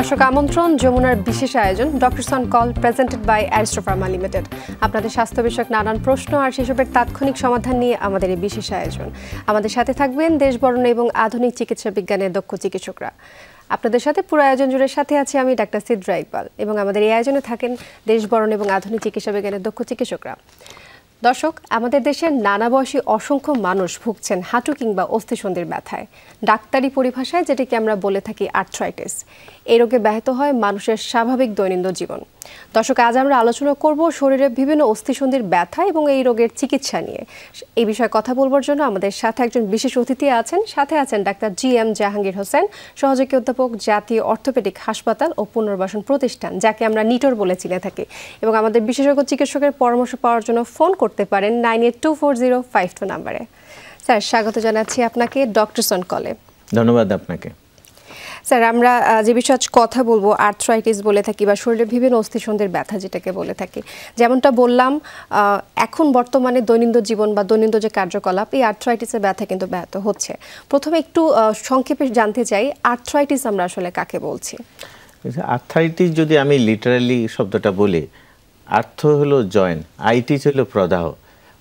দর্শক আমন্ত্রণ যমুনার বিশেষ আয়োজন doctors on call presented by Aristo pharma limited. আপনাদের স্বাস্থ্য বিষয়ক নানান প্রশ্ন আর সেসবের তাৎক্ষণিক সমাধান নিয়ে আমাদের এই বিশেষ আয়োজন। আমাদের সাথে থাকবেন দেশবরণ্য এবং আধুনিক চিকিৎসা বিজ্ঞানের দক্ষ চিকিৎসকরা। আপনাদের সাথে পুরো আয়োজন জুড়ে সাথে আছি আমি ডাক্তার সিদ্রা ইকবাল এবং আমাদের এই আয়োজনে থাকেন দেশবরণ্য এবং আধুনিক চিকিৎসা বিজ্ঞানের দক্ষ চিকিৎসকরা। দর্শক, আমাদের দেশের নানা বয়সী অসংখ্য মানুষ ভুগছেন হাঁটু কিংবা অস্থিসন্ধির ব্যথায়, ডাক্তারি পরিভাষায় যেটিকে আমরা বলে থাকি আর্থ্রাইটিস। এই রোগে ব্যাহত হয় মানুষের স্বাভাবিক দৈনন্দিন জীবন। দর্শক, আজ আমরা আলোচনা করব শরীরের বিভিন্ন অস্থিসন্ধির ব্যথা এবং এই রোগের চিকিৎসা নিয়ে। এই বিষয়ে কথা বলবার জন্য আমাদের সাথে একজন বিশেষ অতিথি আছেন। সাথে আছেন ডাক্তার জি.এম. জাহাঙ্গীর হোসেন, সহযোগী অধ্যাপক, জাতীয় অর্থোপেডিক হাসপাতাল ও পুনর্বাসন প্রতিষ্ঠান, যাকে আমরা নিটোর বলে চিনে থাকি। এবং আমাদের বিশেষজ্ঞ চিকিৎসকের পরামর্শ পাওয়ার জন্য ফোন করতে পারেন 982405 নাম্বারে। স্যার, স্বাগত জানাচ্ছি আপনাকে ডক্টরস অন কলে। ধন্যবাদ আপনাকে। স্যার, আমরা যে বিষয়ে আজ কথা বলবো আর্থ্রাইটিস বলে থাকি বা শরীরের বিভিন্ন অস্থিসন্ধির ব্যথা যেটাকে বলে থাকি। যেমনটা বললাম, এখন বর্তমানে দৈনন্দিন জীবন বা দৈনন্দিন যে কার্যকলাপ, এই আর্থ্রাইটিসের ব্যথা কিন্তু ব্যাহত হচ্ছে। প্রথমে একটু সংক্ষেপে জানতে চাই, আর্থ্রাইটিস আমরা আসলে কাকে বলছি? আর্থ্রাইটিস যদি আমি লিটারালি শব্দটা বলি, আর্থ হলো জয়েন্ট, আইটিস হলো প্রদাহ।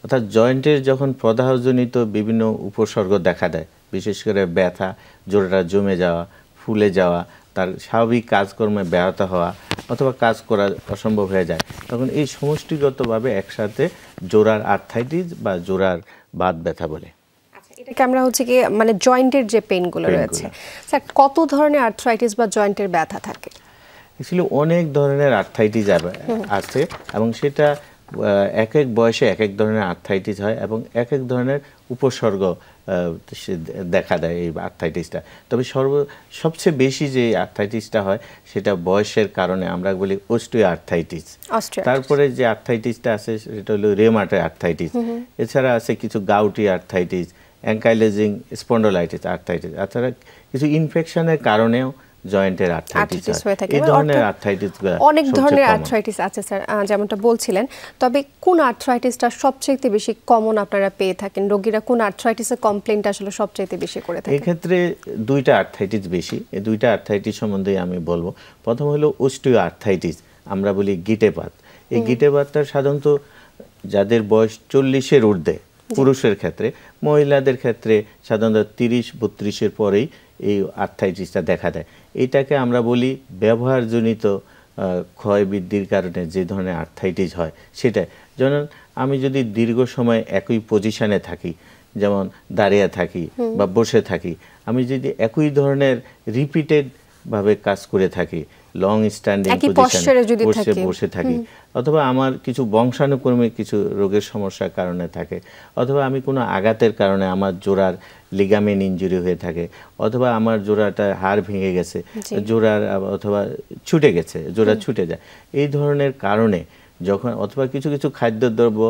অর্থাৎ জয়েন্টের যখন প্রদাহজনিত বিভিন্ন উপসর্গ দেখা দেয়, বিশেষ করে ব্যথা, জোড়াটা জমে যাওয়া, ফুলে যাওয়া, তার স্বাভাবিক কাজকর্মে ব্যাহত হওয়া অথবা কাজ করা অসম্ভব হয়ে যায়, তখন এই সমষ্টিগতভাবে একসাথে জোড়ার আর্থ্রাইটিস বা জোড়ার বাত ব্যথা বলে। এটাকে আমরা হচ্ছে কি মানে জয়েন্টের যে পেইনগুলো রয়েছে। স্যার, কত ধরনের আর্থ্রাইটিস বা জয়েন্টের ব্যথা থাকে? অ্যাকচুয়ালি অনেক ধরনের আর্থ্রাইটিস আছে এবং সেটা এক এক বয়সে এক এক ধরনের আর্থ্রাইটিস হয় এবং এক এক ধরনের উপসর্গ দেখা দেয় এই আর্থ্রাইটিসটা। তবে সবচেয়ে বেশি যে আর্থ্রাইটিসটা হয় সেটা বয়সের কারণে, আমরা বলি অস্টিও আর্থ্রাইটিস। তারপরে যে আর্থ্রাইটিসটা আছে সেটা হলো রেমাটয়েড আর্থ্রাইটিস। এছাড়া আছে কিছু gouty arthritis, ankylosing spondylitis arthritis. এছাড়া কিছু ইনফেকশনের কারণেও জয়েন্টের আর্থ্রাইটিস হয়ে থাকে। এই ধরনের আর্থ্রাইটিসগুলো অনেক ধরনের আর্থ্রাইটিস আছে স্যার, যেমনটা বলছিলেন। তবে কোন আর্থ্রাইটিসটা সবচেয়ে বেশি কমন আপনারা পেয়ে থাকেন? রোগীরা কোন আর্থ্রাইটিসের কমপ্লেইনটা আসলে সবচেয়ে বেশি করে থাকেন? এই ক্ষেত্রে দুইটা আর্থ্রাইটিস বেশি। এই দুইটা আর্থ্রাইটিস সম্বন্ধে আমি বলবো। প্রথম হলো অস্টিও আর্থ্রাইটিস, আমরা বলি গিটেপাত। এই গিটেপাতটা সাধারণত যাদের বয়স 40-এর ঊর্ধ্বে, পুরুষের ক্ষেত্রে, মহিলাদের ক্ষেত্রে সাধারণত 30-32-এর পরেই এই আর্থ্রাইটিসটা দেখা দেয়। এইটাকে আমরা বলি ব্যবহারজনিত ক্ষয় বৃদ্ধির কারণে যে ধরনের আর্থ্রাইটিস হয় সেটা। যেমন আমি যদি দীর্ঘ সময় একই পজিশনে থাকি, যেমন দাঁড়িয়ে থাকি বা বসে থাকি, আমি যদি একই ধরনের রিপিটেড ভাবে কাজ করে থাকি, লং স্ট্যান্ডিং পজিশনে বসে থাকি, অথবা আমার কিছু বংশানুক্রমিক কিছু রোগের সমস্যার কারণে থাকে, অথবা আমি কোনো আঘাতের কারণে আমার জোড়ার লিগামেন্ট ইনজুরি হয়ে থাকে, অথবা আমার জোড়াটা হাড় ভেঙে গেছে, জোড়ার অথবা ছুটে গেছে, জোড়া ছুটে যায়, এই ধরনের কারণে যখন, অথবা কিছু কিছু খাদ্যদ্রব্য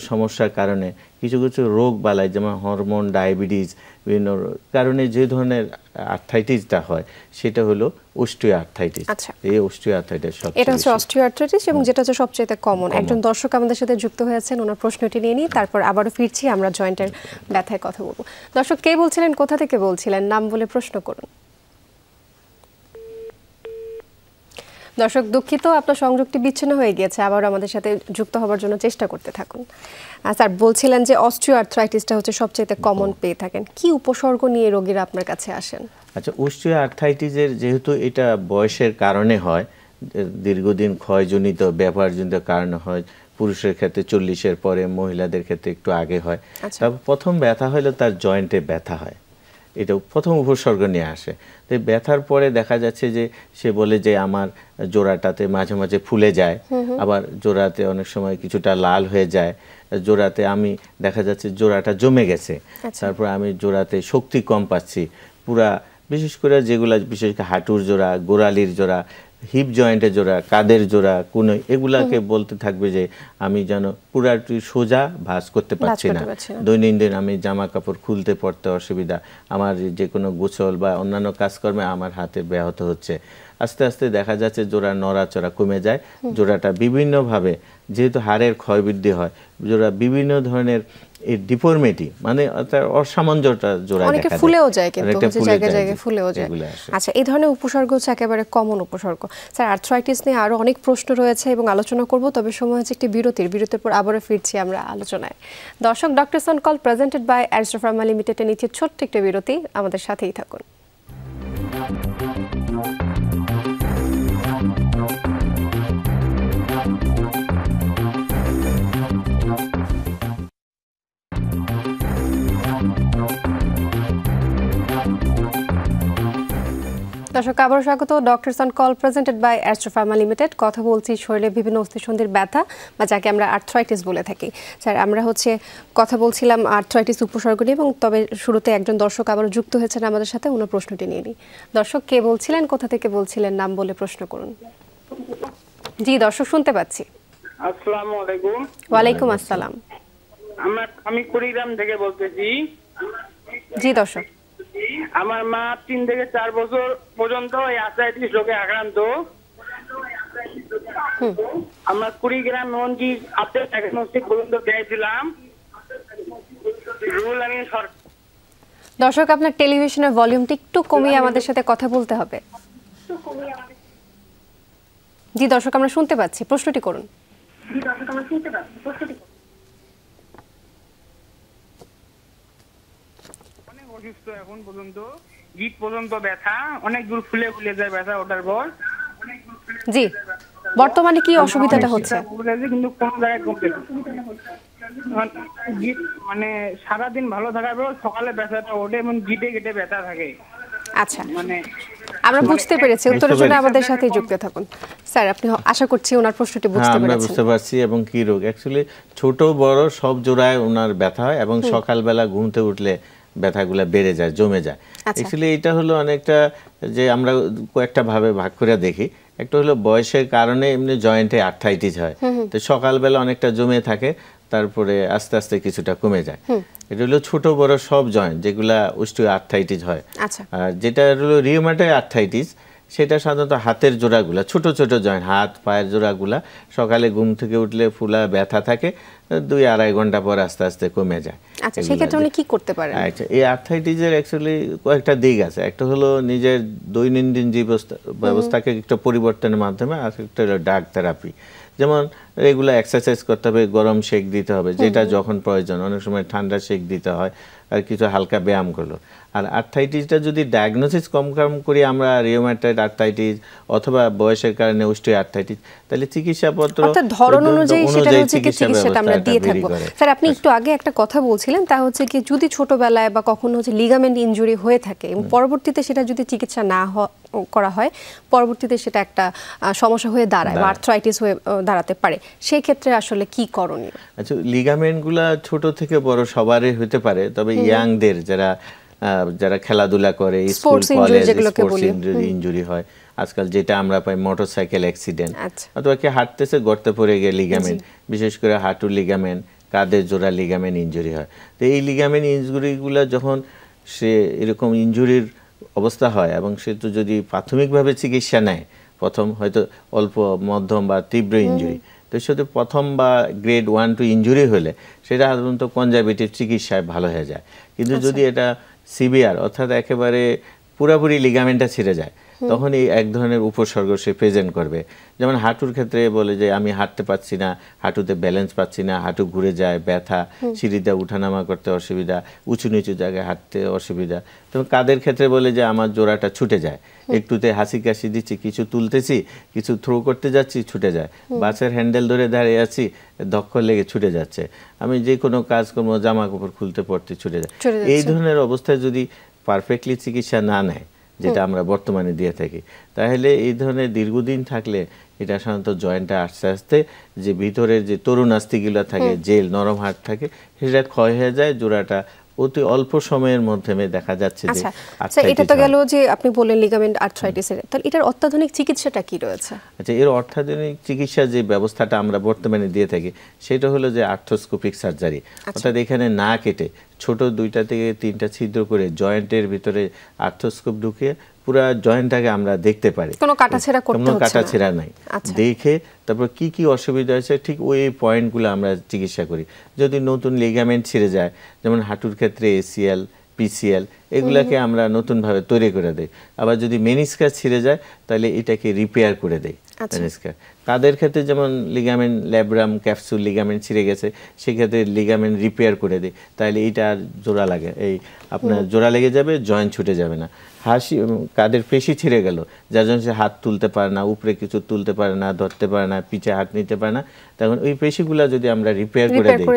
সমস্যার কারণে, কিছু কিছু রোগ বালাই যেমন হরমোন, ডায়াবেটিস, বিভিন্ন কারণে যে ধরনের আর্থ্রাইটিসটা হয় সেটা হলো অস্টিও আর্থ্রাইটিস। এই অস্টিও আর্থ্রাইটিস এটা হচ্ছে অস্টিও আর্থ্রাইটিস এবং যেটা হচ্ছে সবচেয়ে কমন। একজন দর্শক আমাদের সাথে যুক্ত হয়েছেন, ওনার প্রশ্নটি নিয়ে নিই, তারপর আবারও ফিরছি, আমরা জয়েন্টের ব্যথায় কথা বলবো। দর্শক, কে বলছিলেন, কোথা থেকে বলছিলেন, নাম বলে প্রশ্ন করুন। দর্শক, দুঃখিত, আপনার সংযোগটি বিচ্ছিন্ন হয়ে গিয়েছে, আবার আমাদের সাথে যুক্ত হবার জন্য চেষ্টা করতে থাকুন। স্যার, বলছিলেন যে অস্টিও আর্থ্রাইটিসটা হচ্ছে সবচেয়ে কমন পেয়ে থাকেন। কি উপসর্গ নিয়ে রোগীরা আপনার কাছে আসেন? আচ্ছা, অস্টিও আর্থ্রাইটিসের যেহেতু এটা বয়সের কারণে হয়, দীর্ঘদিন ক্ষয়জনিত ব্যবহারজনিত কারণে হয়, পুরুষের ক্ষেত্রে 40-এর পরে, মহিলাদের ক্ষেত্রে একটু আগে হয়। তারপর প্রথম ব্যথা হলে তার জয়েন্টে ব্যথা হয়, এটা প্রথম উপসর্গ নিয়ে আসে। তো ব্যথার পরে দেখা যাচ্ছে যে সে বলে যে আমার জোড়াটাতে মাঝে মাঝে ফুলে যায়, আবার জোড়াতে অনেক সময় কিছুটা লাল হয়ে যায়, জোড়াতে আমি দেখা যাচ্ছে জোড়াটা জমে গেছে, তারপর আমি জোড়াতে শক্তি কম পাচ্ছি, পুরা বিশেষ করে যেগুলা বিশেষ করে হাঁটুর জোড়া, গোড়ালির জোড়া, হিপ জয়েন্টের জোড়া, কাদের জোড়া, কোন এগুলাকে বলতে থাকবে যে আমি যেন পুরাটি সোজা ভাঁজ করতে পারছি না, দৈনন্দিন আমি জামা কাপড় খুলতে পড়তে অসুবিধা, আমার যে কোনো গোসল বা অন্যান্য কাজকর্মে আমার হাতে ব্যাহত হচ্ছে, আস্তে আস্তে দেখা যাচ্ছে জোড়া নড়াচড়া কমে যায়, জোড়াটা বিভিন্নভাবে যেহেতু হাড়ের ক্ষয় বৃদ্ধি হয়, জোড়া বিভিন্ন ধরনের এই ডিফর্মিটি মানে অসামঞ্জস্যতা জোড়া দেখা অনেকে যায়, ফুলেও যায়, কিন্তু অনেকটা হচ্ছে ফুলে জায়গায় যায়, জায়গায় ফুলেও যায়। এগুলো আসে। আচ্ছা, এই ধরনের উপসর্গ হচ্ছে একেবারে কমন উপসর্গ। স্যার, আর্থ্রাইটিস নিয়ে আরো অনেক প্রশ্ন রয়েছে এবং আলোচনা করব, তবে সময় হচ্ছে একটি বিরতির পর আবারও ফিরছি আমরা আলোচনায়। দর্শক, doctor on call presented by Aristo pharma limited এর নিচে ছোট্ট একটা বিরতি, আমাদের সাথেই থাকুন। দর্শক, আবারও স্বাগত। Doctor on call presented by Aristo pharma limited. কথা বলছি শরীরে বিভিন্ন অস্থিসন্ধির ব্যথা বা যাকে আমরা আর্থ্রাইটিস বলে থাকি। স্যার, আমরা হচ্ছে কথা বলছিলাম আর্থ্রাইটিস উপসর্গ নিয়ে, এবং তবে শুরুতে একজন দর্শক আবারও যুক্ত হয়েছেন আমাদের সাথে, ওনার প্রশ্নটি নিয়ে নিই। দর্শক, কে বলছিলেন, কোথা থেকে বলছিলেন, নাম বলে প্রশ্ন করুন। জি দর্শক, শুনতে পাচ্ছি। আসসালামু আলাইকুম। ওয়ালাইকুম আসসালাম। আমি কুড়িগ্রাম থেকে বলতেছি। জি দর্শক। আমার মা 3 থেকে 4 বছর পর্যন্ত এই আর্থ্রাইটিস রোগে আক্রান্ত। আমরা কুড়িগ্রাম মঞ্জি আপডেট ডায়াগনস্টিক পর্যন্ত পেয়েছিলাম। রুল আমি দর্শক, আপনার টেলিভিশনের ভলিউমটি একটু কমিয়ে আমাদের সাথে কথা বলতে হবে। জি দর্শক, আমরা শুনতে পাচ্ছি, প্রশ্নটি করুন। অনেক অসুস্থ এখন পর্যন্ত, গিট পর্যন্ত ব্যথা, অনেক দূর ফুলে ফুলে যায় ব্যথা ওঠার পর। জি, বর্তমানে কি অসুবিধাটা হচ্ছে? কিন্তু কোন জায়গায় কমছে না। গিট মানে সারাদিন ভালো থাকার পর সকালে ব্যথাটা ওঠে এবং গিটে গিটে ব্যথা থাকে। আচ্ছা, মানে আমরা বুঝতে পেরেছি। উত্তরের জন্য আমাদের সাথে যুক্ত থাকুন। স্যার, আপনি আশা করছি ওনার প্রশ্নটি বুঝতে আমরা পেরেছেন। বুঝতে পারছি। এবং কি রোগ অ্যাকচুয়ালি ছোট বড় সব জোড়ায় ওনার ব্যথা হয়, এবং সকালবেলা ঘুমতে উঠলে ব্যথাগুলো বেড়ে যায়, জমে যায়। অ্যাকচুয়ালি এটা হলো অনেকটা যে আমরা কয়েকটা ভাবে ভাগ করে দেখি। একটা হলো বয়সের কারণে এমনি জয়েন্টে আর্থ্রাইটিস হয়, তো সকালবেলা অনেকটা জমে থাকে, তারপরে আস্তে আস্তে কিছুটা কমে যায়। এটা হলো ছোট বড় সব জয়েন্ট যেগুলা অস্টিও আর্থ্রাইটিস হয়। আচ্ছা, আর যেটা হলো রিউমাটয়েড আর্থ্রাইটিস, সেটা সাধারণত হাতের জোড়াগুলা, ছোট ছোট জয়েন্ট, হাত পায়ের জোড়াগুলা সকালে ঘুম থেকে উঠলে ফুলা ব্যথা থাকে, 2-2.5 ঘন্টা পর আস্তে আস্তে কমে যায়। আচ্ছা, সেক্ষেত্রে উনি কি করতে পারেন? আচ্ছা, এই আর্থ্রাইটিসের অ্যাকচুয়ালি কয়েকটা দিক আছে। একটা হলো নিজের দৈনন্দিন ব্যবস্থাকে একটু পরিবর্তনের মাধ্যমে, আর একটা হলো ড্রাগ থেরাপি। যেমন রেগুলার এক্সারসাইজ করতে হবে, গরম শেক দিতে হবে যেটা যখন প্রয়োজন, অনেক সময় ঠান্ডা শেক দিতে হয়, আর কিছু হালকা ব্যায়াম করলো। আর আর্থ্রাইটিসটা যদি ডায়াগনোসিস কম করি আমরা, রিউমাটয়েড আর্থ্রাইটিস অথবা বয়সের কারণে অস্টিও আর্থ্রাইটিস, তাহলে চিকিৎসাপত্র অর্থাৎ ধরন অনুযায়ী সেটা হচ্ছে কি চিকিৎসাটা আমরা দিয়ে থাকবো। স্যার, আপনি একটু আগে একটা কথা বলছিলেন, তা হচ্ছে কি যদি ছোটবেলায় বা কখনো হচ্ছে লিগামেন্ট ইনজুরি হয়ে থাকে এবং পরবর্তীতে সেটা যদি চিকিৎসা না করা হয়, পরবর্তীতে সেটা একটা সমস্যা হয়ে দাঁড়ায় বা আর্থ্রাইটিস হয়ে দাঁড়াতে পারে, সেই ক্ষেত্রে আসলে কি করণীয়? আচ্ছা, লিগামেন্টগুলা ছোট থেকে বড় সবারই হতে পারে, তবে ইয়াংদের যারা খেলাধুলা করে, স্কুল কলেজ স্পোর্টস ইনজুরি হয়, আজকাল যেটা আমরা পাই মোটরসাইকেল অ্যাক্সিডেন্ট, অথবা কি হাঁটতেছে গর্তে পড়ে গিয়ে লিগামেন্ট, বিশেষ করে হাঁটুর লিগামেন্ট, কাঁধের জোড়া লিগামেন্ট ইনজুরি হয়। তো এই লিগামেন্ট ইনজুরিগুলো যখন সে এরকম ইনজুরির অবস্থা হয় এবং সে তো যদি প্রাথমিকভাবে চিকিৎসা নেয়, প্রথম হয়তো অল্প মধ্যম বা তীব্র ইনজুরি, তো সেটা প্রথম বা গ্রেড 1-2 ইনজুরি হলে সেটা সাধারণত কনজারভেটিভ চিকিৎসায় ভালো হয়ে যায়। কিন্তু যদি এটা সিভিয়ার, অর্থাৎ একেবারে পুরোপুরি লিগামেন্টটা ছিঁড়ে যায়, তখন এই এক ধরনের উপসর্গ সে প্রেজেন্ট করবে। যেমন হাঁটুর ক্ষেত্রে বলে যে আমি হাঁটতে পারছি না, হাঁটুতে ব্যালেন্স পাচ্ছি না, হাঁটু ঘুরে যায়, ব্যথা, সিঁড়িতে উঠানামা করতে অসুবিধা, উঁচু নিচু জায়গায় হাঁটতে অসুবিধা। তবে কাঁধের ক্ষেত্রে বলে যে আমার জোড়াটা ছুটে যায়, একটুতে হাসি কাশি দিচ্ছি, কিছু তুলতেছি, কিছু থ্রো করতে যাচ্ছি, ছুটে যায়, বাসের হ্যান্ডেল ধরে দাঁড়িয়ে আছি, ধক্কর লেগে ছুটে যাচ্ছে, আমি যে কোনো কাজকর্ম জামা কাপড় খুলতে পড়তে ছুটে যায়। এই ধরনের অবস্থায় যদি পারফেক্টলি চিকিৎসা না নেয়, যেটা আমরা বর্তমানে দিয়ে থাকি, তাহলে এই ধরনের দীর্ঘদিন থাকলে এটা সাধারণত জয়েন্টটা আস্তে আস্তে যে ভিতরের যে তরুণ আস্থিগুলো থাকে, জেল নরম হাড় থাকে, সেটা ক্ষয় হয়ে যায়, জোড়াটা অতি অল্প সময়ের মাধ্যমে দেখা যাচ্ছে যে আচ্ছা, এটা তো গেল যে আপনি বললেন লিগামেন্ট আর্থ্রাইটিসের, তাহলে এটার অত্যাধুনিক চিকিৎসাটা কি রয়েছে? আচ্ছা, এর অত্যাধুনিক চিকিৎসা যে ব্যবস্থাটা আমরা বর্তমানে দিয়ে থাকি সেটা হলো যে আর্থ্রোস্কোপিক সার্জারি, অর্থাৎ এখানে না কেটে ছোট 2 থেকে 3টা ছিদ্র করে জয়েন্টের ভিতরে আর্থ্রোস্কোপ ঢুকিয়ে পুরো জয়েন্টটাকে আমরা দেখতে পারি, কোনো কাটাছেঁড়া করতে হচ্ছে না, কোনো কাটাছেঁড়া নাই। দেখে তারপর কি কি অসুবিধা আছে ঠিক ওই পয়েন্টগুলো আমরা চিকিৎসা করি। যদি নতুন লিগামেন্ট ছিঁড়ে যায়, যেমন হাঁটুর ক্ষেত্রে এসিএল, পিসিএল, এগুলাকে আমরা নতুনভাবে তৈরি করে দেই। আবার যদি মেনিসকাস ছিঁড়ে যায় তাহলে এটাকে রিপেয়ার করে দেই মেনিসকাস। তাদের ক্ষেত্রে যেমন লিগামেন্ট ল্যাব্রাম ক্যাপসুল লিগামেন্ট ছিঁড়ে গেছে, সেক্ষেত্রে লিগামেন্ট রিপেয়ার করে দেয়, তাহলে এইটা আর জোড়া লাগে, এই আপনার জোড়া লেগে যাবে, জয়েন্ট ছুটে যাবে না। কাদের পেশি ছিঁড়ে গেল, যার জন্য সে হাত তুলতে পারে না, উপরে কিছু তুলতে পারে না, ধরতে পারে না, পিছে হাত নিতে পারে না, তখন ওই পেশিগুলো যদি আমরা রিপেয়ার করে দিই,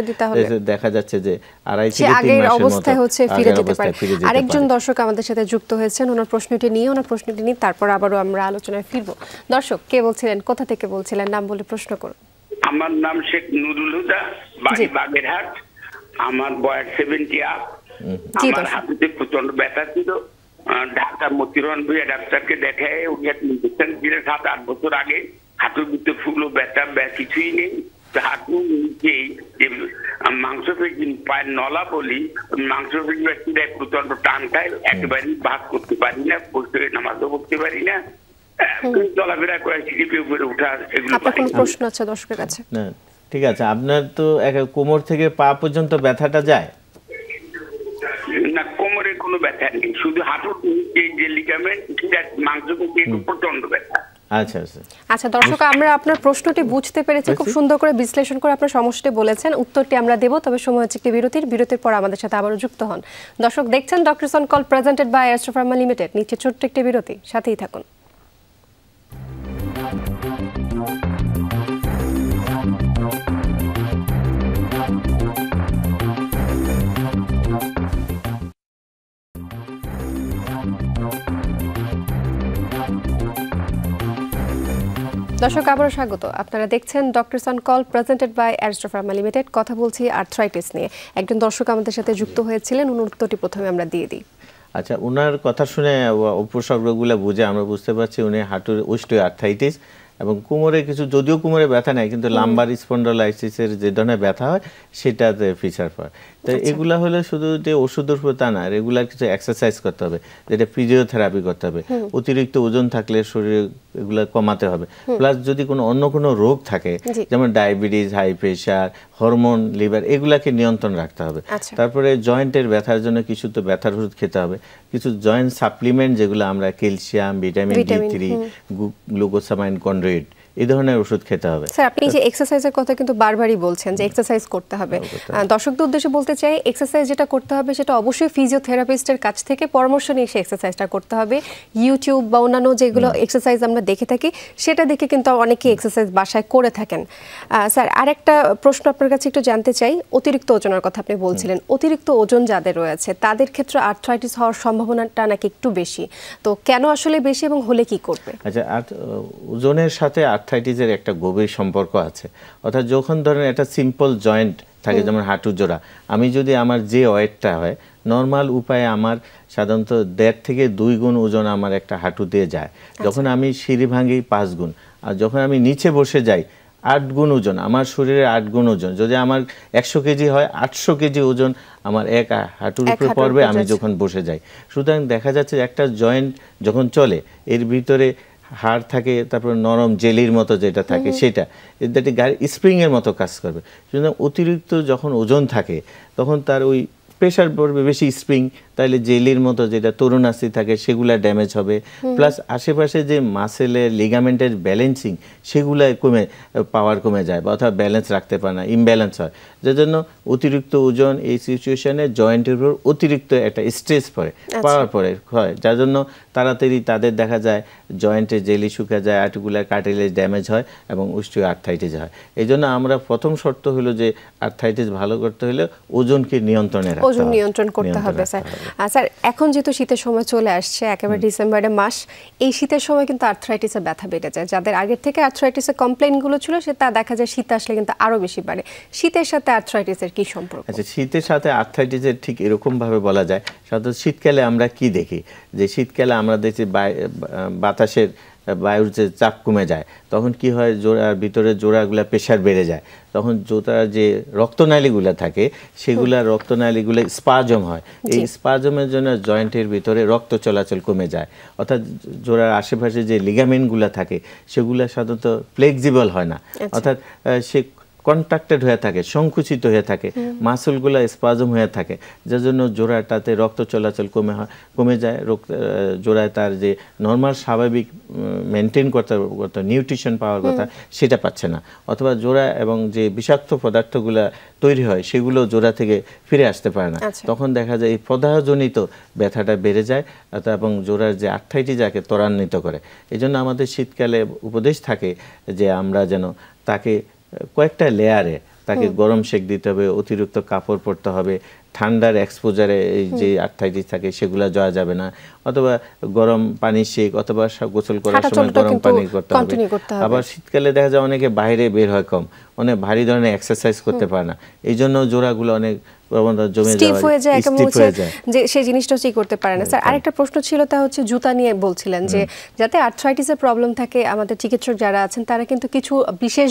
দেখা যাচ্ছে যে 2.5 থেকে 3 মাসের মধ্যে ফিরে যেতে পারে। আরেকজন দর্শক আমাদের সাথে যুক্ত হয়েছেন, ওনার প্রশ্নটি নিয়ে তারপর আবারও আমরা আলোচনায় ফিরবো। দর্শক, কে বলছিলেন, কোথা থেকে বলছিলেন, নাম বলে প্রশ্ন করুন। আমার নাম শেখ নুরুল হুদা, বাড়ি বাগেরহাট। আমার বয়স 70 আপ। আমার হাঁটুতে প্রচন্ড ব্যথা ছিল। ঢাকা মতিরহন ভুঁইয়া ডাক্তারকে দেখায় উনি ইনজেকশন দিলেন 7-8 বছর আগে। হাঁটুর ভিতরে ফুলো ব্যথা কিছুই নেই। হাঁটু নিচে যে মাংসপেশি পায়ের নলা বলি, মাংসপেশি প্রচন্ড টান খায়, একেবারে ভাত করতে পারি না, বসে নামাজও করতে পারি না, চলাফেরা করে সিঁড়ি উপরে উঠা। এগুলো প্রশ্ন আছে দর্শকের কাছে। ঠিক আছে, আপনার তো কোমর থেকে পা পর্যন্ত ব্যথাটা যায় না? কোমরে কোনো ব্যথা নেই, শুধু হাঁটুর নিচে যে লিগামেন্ট মাংসপেশি প্রচন্ড ব্যথা। আচ্ছা দর্শক, আমরা আপনার প্রশ্নটি বুঝতে পেরেছি, খুব সুন্দর করে বিশ্লেষণ করে আপনার সমস্যাটি বলেছেন, উত্তরটি আমরা দেব, তবে সময় হচ্ছে একটি বিরতির পর আমাদের সাথে আবারও যুক্ত হন। দর্শক দেখছেন doctors on call presented by অ্যাস্ট্রো ফার্মা লিমিটেড। নিচে ছোট্ট একটি বিরতি, সাথেই থাকুন। দর্শক আবারও স্বাগত। আপনারা দেখছেন doctors on call presented by অ্যাস্ট্রো ফার্মা লিমিটেড। কথা বলছি আর্থ্রাইটিস নিয়ে। একজন দর্শক আমাদের সাথে যুক্ত হয়েছিলেন, উনার উত্তরটি প্রথমে আমরা দিয়ে দিই। আচ্ছা, ওনার কথা শুনে উপসর্গগুলো বুঝে আমরা বুঝতে পারছি উনি হাঁটুর অস্টিও আর্থ্রাইটিস এবং কোমরে কিছু, যদিও কোমরে ব্যথা নেই কিন্তু লাম্বার স্পন্ডোলাইসিসের যে ধরনের ব্যথা হয় সেটাতে ফিচার পায়। তো এগুলা হলে শুধু যে ওষুধের উপর তা না, রেগুলার কিছু এক্সারসাইজ করতে হবে, যেটা ফিজিওথেরাপি করতে হবে। অতিরিক্ত ওজন থাকলে শরীরে এগুলো কমাতে হবে। প্লাস যদি অন্য কোনো রোগ থাকে, যেমন diabetes, high pressure, hormone, liver, এগুলাকে নিয়ন্ত্রণ রাখতে হবে। তারপরে জয়েন্টের ব্যথার জন্য কিছু তো ব্যথার ওষুধ খেতে হবে, কিছু জয়েন্ট সাপ্লিমেন্ট যেগুলো আমরা ক্যালসিয়াম, ভিটামিন D3, গ্লুকোসামাইন, কন্ড্রয়েড, এই ধরনের ওষুধ খেতে হবে। স্যার, আপনি যে এক্সারসাইজের কথা কিন্তু বারবারই বলছেন যে এক্সারসাইজ করতে হবে। দর্শকদের উদ্দেশ্যে বলতে চাই, এক্সারসাইজ যেটা করতে হবে সেটা অবশ্যই ফিজিওথেরাপিস্টের কাছ থেকে পরামর্শ নিয়ে সেই এক্সারসাইজটা করতে হবে। ইউটিউব বা অন্যান্য যেগুলো এক্সারসাইজ আমরা দেখে থাকি সেটা দেখে কিন্তু অনেকেই এক্সারসাইজ বাসায় করে থাকেন। স্যার, আরেকটা প্রশ্ন আপনার কাছে একটু জানতে চাই। অতিরিক্ত ওজনের কথা আপনি বলছিলেন, অতিরিক্ত ওজন যাদের রয়েছে তাদের ক্ষেত্রে আর্থ্রাইটিস হওয়ার সম্ভাবনাটা নাকি একটু বেশি, তো কেন আসলে বেশি এবং হলে কি করবে? আচ্ছা, ওজনের সাথে আর্থ্রাইটিসের একটা গভীর সম্পর্ক আছে। অর্থাৎ যখন ধরেন একটা সিম্পল জয়েন্ট থাকে, যেমন হাঁটু জোড়া, আমি যদি আমার যে ওয়েটটা হয় নর্মাল উপায়ে আমার সাধারণত 1.5 থেকে 2 গুণ ওজন আমার একটা হাঁটু দিয়ে যায়। যখন আমি সিঁড়ি ভাঙি 5 গুণ, আর যখন আমি নিচে বসে যাই 8 গুণ ওজন, আমার শরীরে 8 গুণ ওজন। যদি আমার 100 কেজি হয়, 800 কেজি ওজন আমার এক হাঁটুর উপরে পড়বে আমি যখন বসে যাই। সুতরাং দেখা যাচ্ছে একটা জয়েন্ট যখন চলে এর ভিতরে হাড় থাকে, তারপর নরম জেলির মতো যেটা থাকে সেটা গাড়ি স্প্রিংয়ের মতো কাজ করবে। সুতরাং অতিরিক্ত যখন ওজন থাকে তখন তার ওই প্রেশার পড়বে বেশি, স্প্রিং, তাহলে জেলির মতো যেটা তরুণাস্থি থাকে সেগুলা ড্যামেজ হবে। প্লাস আশেপাশে যে মাসেলের লিগামেন্টের ব্যালেন্সিং সেগুলা পাওয়ার কমে যায়, বা অথবা ব্যালেন্স রাখতে পারে না, ইমব্যালেন্স হয়। যার জন্য অতিরিক্ত ওজন এই সিচুয়েশনে জয়েন্টের উপর অতিরিক্ত একটা স্ট্রেস পড়ে, পাওয়ার পরে হয়, যার জন্য তাড়াতাড়ি তাদের দেখা যায় জয়েন্টে জেলি শুকা যায়, আর্টিকুলার কার্টিলেজ ড্যামেজ হয় এবং অস্টিও আর্থ্রাইটিস হয়। এই জন্য আমরা প্রথম শর্ত হলো যে আর্থ্রাইটিস ভালো করতে হলে ওজনকে নিয়ন্ত্রণে রাখতে হবে, ওজন নিয়ন্ত্রণ করতে হবে। স্যার, এখন যেহেতু শীতের সময় চলে আসছে, একেবারে ডিসেম্বরের মাস, এই শীতের সময় কিন্তু আর্থ্রাইটিসের ব্যথা বেড়ে যায়। যাদের আগের থেকে আর্থ্রাইটিসের কমপ্লেইনগুলো ছিল সেটা দেখা যায় শীত আসলে কিন্তু আরো বেশি বাড়ে। শীতের সাথে আর্থ্রাইটিসের কি সম্পর্ক? আচ্ছা, শীতের সাথে আর্থ্রাইটিসের ঠিক এরকম ভাবে বলা যায়। সাধারণত শীতকালে আমরা কি দেখি, যে শীতকালে আমরা দেখি বাতাসের বায়ুর যে চাপ কমে যায় তখন কি হয় জোড়ার ভিতরে জোড়াগুলা প্রেশার বেড়ে যায়, তখন জোড়ার যে রক্তনালীগুলা থাকে সেগুলা রক্তনালীগুলো স্পাজম হয়, এই স্পাজমের জন্য জয়েন্টের ভিতরে রক্ত চলাচল কমে যায়, অর্থাৎ জোড়ার আশেপাশে যে লিগামেন্টগুলা থাকে সেগুলা সাধারণত ফ্লেক্সিবল হয় না, অর্থাৎ সে কন্ট্রাক্টেড হয়ে থাকে, সংকুচিত হয়ে থাকে, মাসলগুলো স্পাজম হয়ে থাকে, যার জন্য জোড়াটাতে রক্ত চলাচল কমে যায়, জোড়ায় তার যে নর্মাল স্বাভাবিক মেনটেন করতে নিউট্রিশন পাওয়ার কথা সেটা পাচ্ছে না, অথবা জোড়া এবং যে বিষাক্ত পদার্থগুলো তৈরি হয় সেগুলো জোড়া থেকে ফিরে আসতে পারে না, তখন দেখা যায় এই প্রদাহজনিত ব্যথাটা বেড়ে যায় এবং জোড়ার যে আর্থ্রাইটিসকে ত্বরান্বিত করে। এই জন্য আমাদের শীতকালে উপদেশ থাকে যে আমরা যেন তাকে কয়েকটা লেয়ারে তাকে গরম সেক দিতে হবে, অতিরিক্ত কাপড় পরতে হবে, ঠান্ডার এক্সপোজারে এই যে আর্থ্রাইটিস থাকে সেগুলো যাওয়া যাবে না, অথবা গরম পানি শেক অথবা গোসল করার সময় গরম পানি করতে হবে। আবার শীতকালে দেখা যায় অনেকে বাইরে বের হয় কম, অনেক ভারী ধরনের এক্সারসাইজ করতে পারে না, এই জন্য জোড়াগুলো অনেক জমে যায় যে সেই জিনিসটা হচ্ছে করতে পারে না। স্যার আরেকটা প্রশ্ন ছিল, তা হচ্ছে জুতা নিয়ে বলছিলেন যে যাতে আর্থ্রাইটিসের প্রবলেম থাকে আমাদের চিকিৎসক যারা আছেন তারা কিন্তু কিছু বিশেষ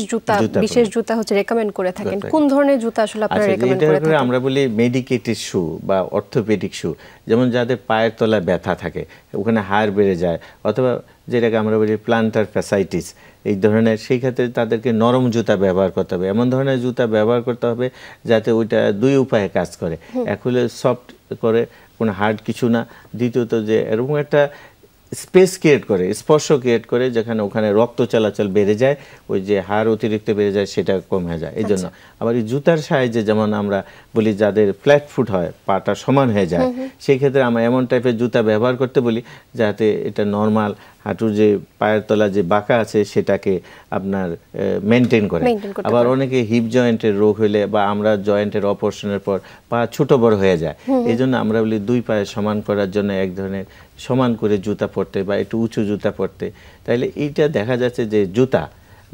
জুতা হচ্ছে রেকমেন্ড করে থাকেন, কোন ধরনের জুতা আসলে আপনারা রেকমেন্ড করে থাকেন? আমরা বলি মেডিকেটেড শু বা অর্থোপেডিক শু, যেমন যাদের পায়ের তলায় ব্যথা থাকে, ওখানে হাড় বেড়ে যায়, অথবা যেটাকে আমরা বলি প্লান্টার ফ্যাসাইটিস, এই ধরনের, সেই ক্ষেত্রে তাদেরকে নরম জুতা ব্যবহার করতে হবে, এমন ধরনের জুতা ব্যবহার করতে হবে যাতে ওইটা দুই উপায়ে কাজ করে, এক হলে সফট করে, কোনো হার্ড কিছু না, দ্বিতীয়ত যে এরকম একটা স্পেস ক্রিয়েট করে, স্পর্শ ক্রিয়েট করে, যেখানে ওখানে রক্ত চলাচল বেড়ে যায়, ওই যে হাড় অতিরিক্ত বেড়ে যায় সেটা কমে যায়। এই জন্য আবার এই জুতার সাহায্যে যেমন আমরা বলি যাদের ফ্ল্যাট ফুট হয়, পাটা সমান হয়ে যায়, সেই ক্ষেত্রে আমরা এমন টাইপের জুতা ব্যবহার করতে বলি যাতে এটা নর্মাল হাঁটুর যে পায়ের তলা যে বাঁকা আছে সেটাকে আপনার মেনটেন করে। আবার অনেকে হিপ জয়েন্টের রোগ হইলে বা আমরা জয়েন্টের অপারেশনের পর পা ছোট বড় হয়ে যায়, এই জন্য আমরা বলি দুই পায়ে সমান করার জন্য এক ধরনের সমান করে জুতা পরতে বা একটু উঁচু জুতা পরতে। তাইলে এইটা দেখা যাচ্ছে যে জুতা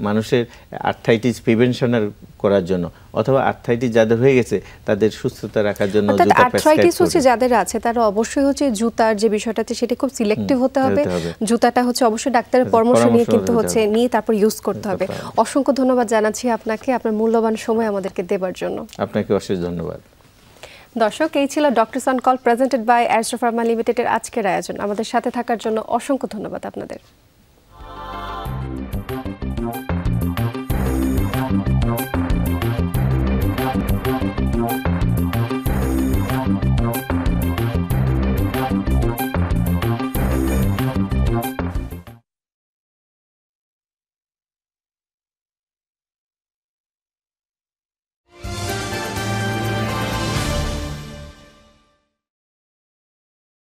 মানুষের আর্থ্রাইটিস প্রিভেনশনের করার জন্য, অথবা আর্থ্রাইটিস যাদের হয়ে গেছে তাদের সুস্থতা রাখার জন্য জুতা প্রেসক্রাইব করে। আর্থ্রাইটিস হচ্ছে যাদের আছে তারা অবশ্যই হচ্ছে জুতার যে বিষয়টা আছে সেটা খুব সিলেক্টিভ হতে হবে, জুতাটা হচ্ছে অবশ্যই ডাক্তারের পরামর্শ নিয়ে কিন্তু হচ্ছে নিয়ে তারপর ইউজ করতে হবে। অসংখ্য ধন্যবাদ জানাচ্ছি আপনাকে আপনার মূল্যবান সময় আমাদেরকে দেবার জন্য। আপনাকে অশেষ ধন্যবাদ। দর্শক, এই ছিল doctors on call presented by অ্যাস্ট্রো ফার্মা লিমিটেডের আজকের আয়োজন। আমাদের সাথে থাকার জন্য অসংখ্য ধন্যবাদ আপনাদের।